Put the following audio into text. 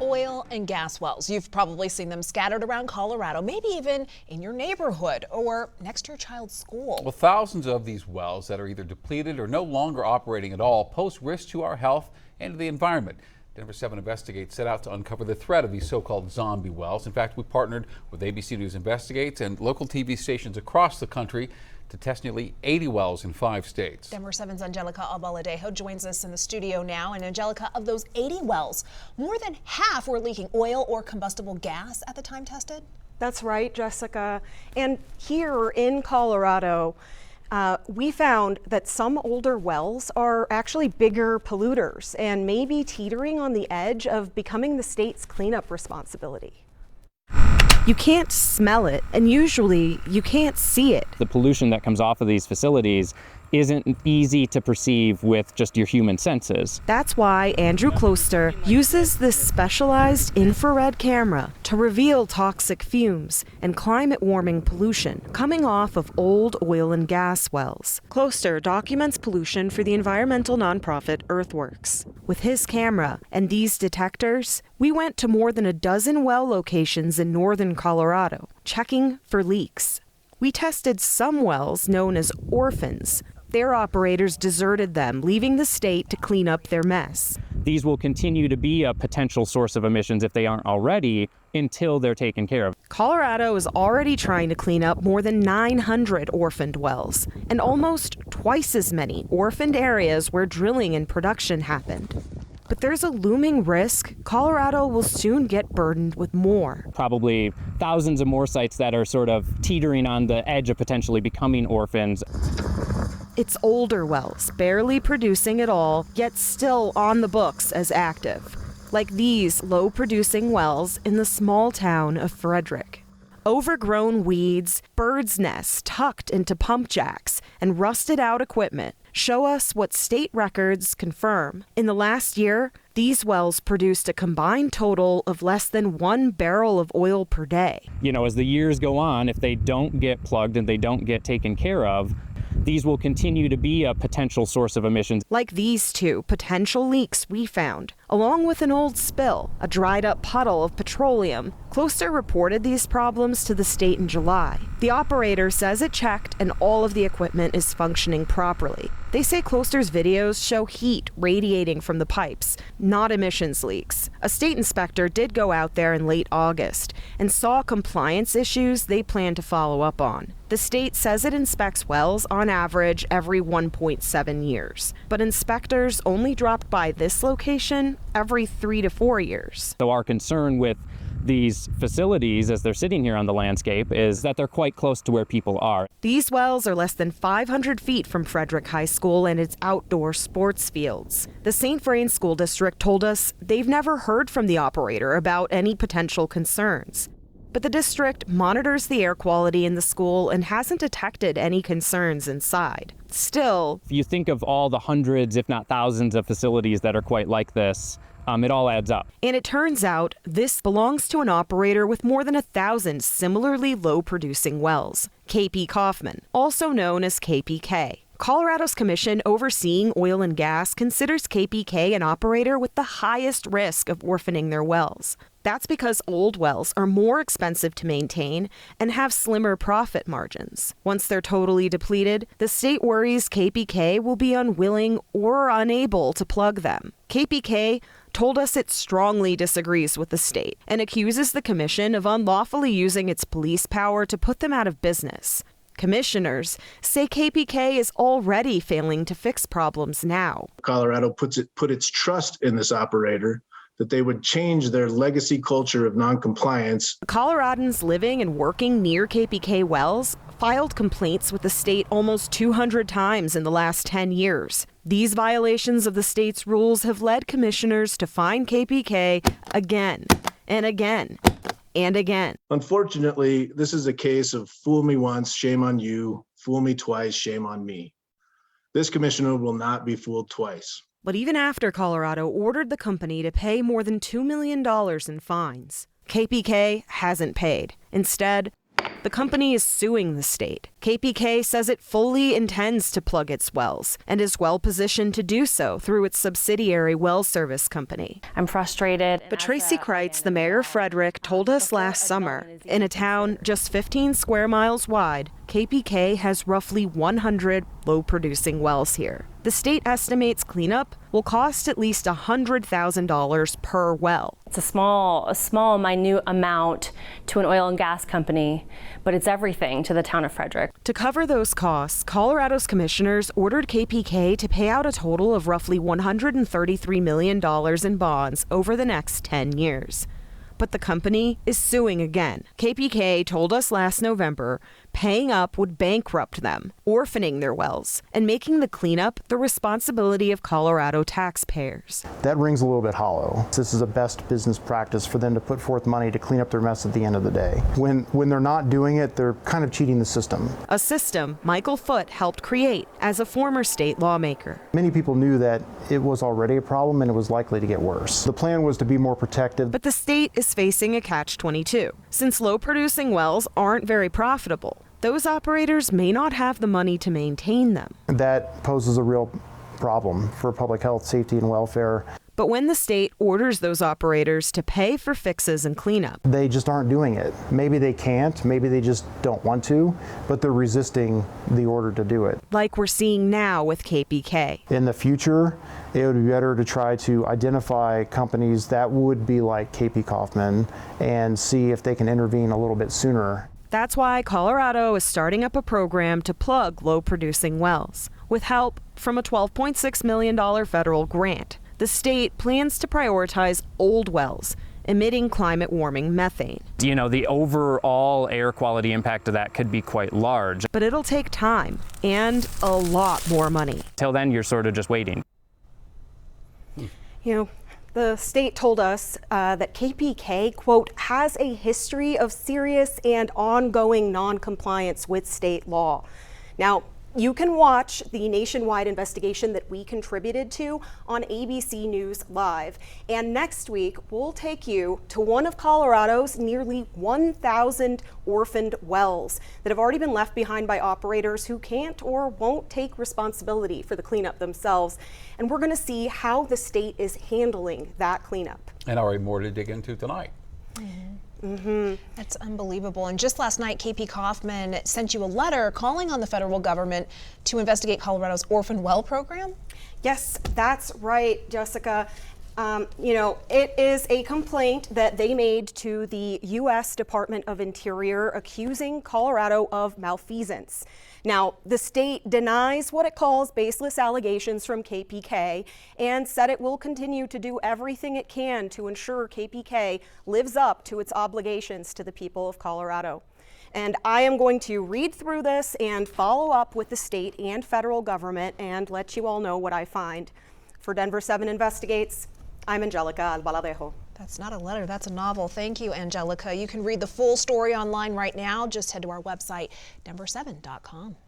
oil and gas wells. You've probably seen them scattered around Colorado, maybe even in your neighborhood or next to your child's school. Well, thousands of these wells that are either depleted or no longer operating at all pose risks to our health and to the environment. Denver7 Investigates set out to uncover the threat of these so-called zombie wells. In fact, we partnered with ABC News Investigates and local TV stations across the country to test nearly 80 wells in 5 states. Denver7's Angelica Albaladejo joins us in the studio now. And Angelica, of those 80 wells, more than half were leaking oil or combustible gas at the time tested? That's right, Jessica. And here in Colorado, we found that some older wells are actually bigger polluters and maybe teetering on the edge of becoming the state's cleanup responsibility. You can't smell it, and usually you can't see it. The pollution that comes off of these facilities isn't easy to perceive with just your human senses. That's why Andrew Closter uses this specialized infrared camera to reveal toxic fumes and climate warming pollution coming off of old oil and gas wells. Closter documents pollution for the environmental nonprofit Earthworks. With his camera and these detectors, we went to more than a dozen well locations in northern Colorado, checking for leaks. We tested some wells known as orphans. Their operators deserted them, leaving the state to clean up their mess. These will continue to be a potential source of emissions if they aren't already, until they're taken care of. Colorado is already trying to clean up more than 900 orphaned wells and almost twice as many orphaned areas where drilling and production happened. But there's a looming risk Colorado will soon get burdened with more. Probably thousands of more sites that are sort of teetering on the edge of potentially becoming orphans. It's older wells, barely producing at all, yet still on the books as active. Like these low-producing wells in the small town of Frederick. Overgrown weeds, birds' nests tucked into pump jacks, and rusted-out equipment show us what state records confirm. In the last year, these wells produced a combined total of less than 1 barrel of oil per day. You know, as the years go on, if they don't get plugged and they don't get taken care of, these will continue to be a potential source of emissions. Like these two potential leaks we found, along with an old spill, a dried up puddle of petroleum. Closter reported these problems to the state in July. The operator says it checked and all of the equipment is functioning properly. They say Closter's videos show heat radiating from the pipes, not emissions leaks. A state inspector did go out there in late August and saw compliance issues they plan to follow up on. The state says it inspects wells on average every 1.7 years, but inspectors only dropped by this location every 3 to 4 years. So our concern with these facilities as they're sitting here on the landscape is that they're quite close to where people are. These wells are less than 500 feet from Frederick High School and its outdoor sports fields. The St. Vrain School District told us they've never heard from the operator about any potential concerns. But the district monitors the air quality in the school and hasn't detected any concerns inside. Still, if you think of all the hundreds, if not thousands, of facilities that are quite like this, it all adds up. And it turns out this belongs to an operator with more than 1,000 similarly low-producing wells, KP Kaufman, also known as KPK. Colorado's commission overseeing oil and gas considers KPK an operator with the highest risk of orphaning their wells. That's because old wells are more expensive to maintain and have slimmer profit margins. Once they're totally depleted, the state worries KPK will be unwilling or unable to plug them. KPK told us it strongly disagrees with the state and accuses the commission of unlawfully using its police power to put them out of business. Commissioners say KPK is already failing to fix problems now. Colorado put its trust in this operator that they would change their legacy culture of noncompliance. Coloradans living and working near KPK wells filed complaints with the state almost 200 times in the last 10 years. These violations of the state's rules have led commissioners to fine KPK again and again and again. Unfortunately, this is a case of fool me once, shame on you, fool me twice, shame on me. This commissioner will not be fooled twice. But even after Colorado ordered the company to pay more than $2 million in fines, KPK hasn't paid. Instead, The company is suing the state. KPK says it fully intends to plug its wells and is well positioned to do so through its subsidiary well service company. I'm frustrated. But Tracy Kreitz, the mayor of Frederick, told us last summer, in a town just 15 square miles wide, KPK has roughly 100 low-producing wells here. The state estimates cleanup will cost at least $100,000 per well. It's a small, minute amount to an oil and gas company, but it's everything to the town of Frederick. To cover those costs, Colorado's commissioners ordered KPK to pay out a total of roughly $133 million in bonds over the next 10 years. But the company is suing again. KPK told us last November paying up would bankrupt them, orphaning their wells, and making the cleanup the responsibility of Colorado taxpayers. That rings a little bit hollow. This is a best business practice for them to put forth money to clean up their mess at the end of the day. When they're not doing it, they're kind of cheating the system. A system Michael Foote helped create as a former state lawmaker. Many people knew that it was already a problem and it was likely to get worse. The plan was to be more protective. But the state is facing a catch-22. Since low-producing wells aren't very profitable, those operators may not have the money to maintain them. That poses a real problem for public health, safety, and welfare. But when the state orders those operators to pay for fixes and cleanup, they just aren't doing it. Maybe they can't, maybe they just don't want to, but they're resisting the order to do it. Like we're seeing now with KPK. In the future, it would be better to try to identify companies that would be like KP Kaufman and see if they can intervene a little bit sooner. That's why Colorado is starting up a program to plug low-producing wells. With help from a $12.6 million federal grant, the state plans to prioritize old wells emitting climate-warming methane. You know, the overall air quality impact of that could be quite large. But it'll take time and a lot more money. Till then, you're sort of just waiting. You know, the state told us that KPK, quote, has a history of serious and ongoing non-compliance with state law. Now, you can watch the nationwide investigation that we contributed to on ABC News Live. And next week, we'll take you to one of Colorado's nearly 1,000 orphaned wells that have already been left behind by operators who can't or won't take responsibility for the cleanup themselves. And we're going to see how the state is handling that cleanup. And already more to dig into tonight. That's unbelievable. And just last night, KP Kaufman sent you a letter calling on the federal government to investigate Colorado's orphan well program. Yes, that's right, Jessica. You know, it is a complaint that they made to the U.S. Department of Interior accusing Colorado of malfeasance. Now, the state denies what it calls baseless allegations from KPK and said it will continue to do everything it can to ensure KPK lives up to its obligations to the people of Colorado. And I am going to read through this and follow up with the state and federal government and let you all know what I find. For Denver7 Investigates, I'm Angelica Albaladejo. That's not a letter, that's a novel. Thank you, Angelica. You can read the full story online right now. Just head to our website, Denver7.com.